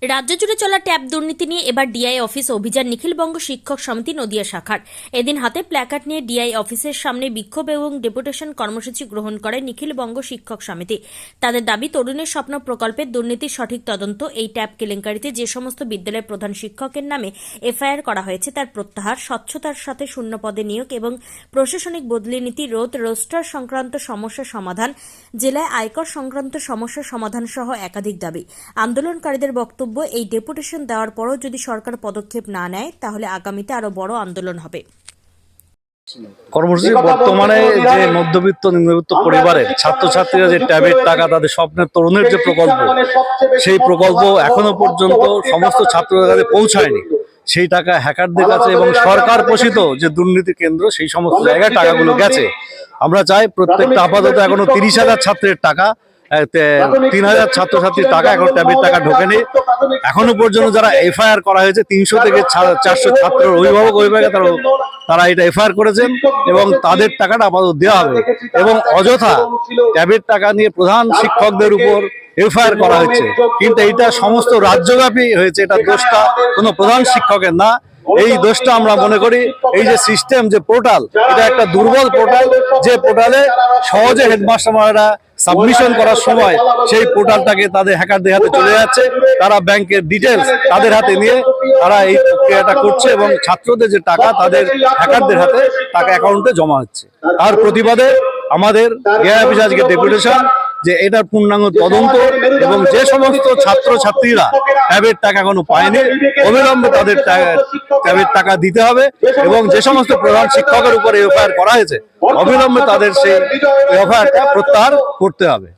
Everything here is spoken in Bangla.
রাজ্য জুড়ে চলা ট্যাব দুর্নীতি নিয়ে এবার ডিআই অফিস অভিযান নিখিলবঙ্গ শিক্ষক সমিতি নদিয়া শাখার। এদিন হাতে প্ল্যাকার্ড নিয়ে ডিআই অফিসের সামনে বিক্ষোভ এবং ডেপুটেশন কর্মসূচি গ্রহণ করে নিখিলবঙ্গ শিক্ষক সমিতি। তাদের দাবি, তরুণের স্বপ্ন প্রকল্পের দুর্নীতির সঠিক তদন্ত, এই ট্যাব কেলেঙ্কারিতে যে সমস্ত বিদ্যালয়ের প্রধান শিক্ষকের নামে এফআইআর করা হয়েছে তার প্রত্যাহার, স্বচ্ছতার সাথে শূন্য পদে নিয়োগ এবং প্রশাসনিক বদলি নীতি রোধ, রোস্টার সংক্রান্ত সমস্যা সমাধান, জেলায় আয়কর সংক্রান্ত সমস্যা সমাধান সহ একাধিক দাবি। আন্দোলনকারীদের বক্তব্য, এই ডেপুটেশন দেওয়ার পরও যদি সরকার পদক্ষেপ না নেয় তাহলে আগামীতে আরো বড় আন্দোলন হবে। কর্মসূচি বর্তমানে যে মধ্যবিত্ত নিম্নবিত্ত পরিবারের ছাত্রছাত্রীরা যে ট্যাবের টাকা, তাদের স্বপ্নের তরুণের যে প্রকল্প, সেই প্রকল্প এখনো পর্যন্ত সমস্ত ছাত্রদের কাছে পৌঁছায়নি। সেই টাকা হ্যাকারদের কাছে এবং সরকার পোষিত যে দুর্নীতি কেন্দ্র, সেই সমস্ত জায়গায় টাকাগুলো গেছে। আমরা চাই প্রত্যেকটা আপাতত এখনো 30,000 ছাত্রের টাকা, 3,000 ছাত্রছাত্রীর টাকা এখন ট্যাবের টাকা ঢোকেনি। এখনো পর্যন্ত যারা এফআইআর করা হয়েছে 300 থেকে 400 ছাত্র অভিভাবক তারা এটা এফআইআর করেছেন এবং তাদের টাকাটা আপাতত দেওয়া হবে। এবং অযথা ট্যাবের টাকা নিয়ে প্রধান শিক্ষকদের উপর এফআইআর করা হচ্ছে, কিন্তু এইটা সমস্ত রাজ্যব্যাপী হয়েছে। এটা দোষটা কোনো প্রধান শিক্ষকের না, এই দোষটা আমরা মনে করি এই যে সিস্টেম, যে পোর্টাল, এটা একটা দুর্বল পোর্টাল। যে পোর্টালে সহজে হেডমাস্টাররা সাবমিশন করার সময় সেই পোর্টালটাকে তাদের হ্যাকারদের হাতে চলে যাচ্ছে। তারা ব্যাংকের ডিটেলস তাদের হাতে নিয়ে তারা এই প্রক্রিয়াটা করছে এবং ছাত্রদের যে টাকা তাদের হ্যাকারদের হাতে টাকা অ্যাকাউন্টে জমা হচ্ছে। তার প্রতিবাদে আমাদের ডিআই অফিসে আজকে ডেপুটেশন, যে এটার পূর্ণাঙ্গ তদন্ত এবং যে সমস্ত ছাত্রছাত্রীরা ট্যাবের টাকা এখনো পায়নি অবিলম্বে তাদের ট্যাবের টাকা দিতে হবে এবং যে সমস্ত প্রধান শিক্ষকের উপরে এফআইআর করা হয়েছে অবিলম্বে তাদের সেই এফআইআরটা প্রত্যাহার করতে হবে।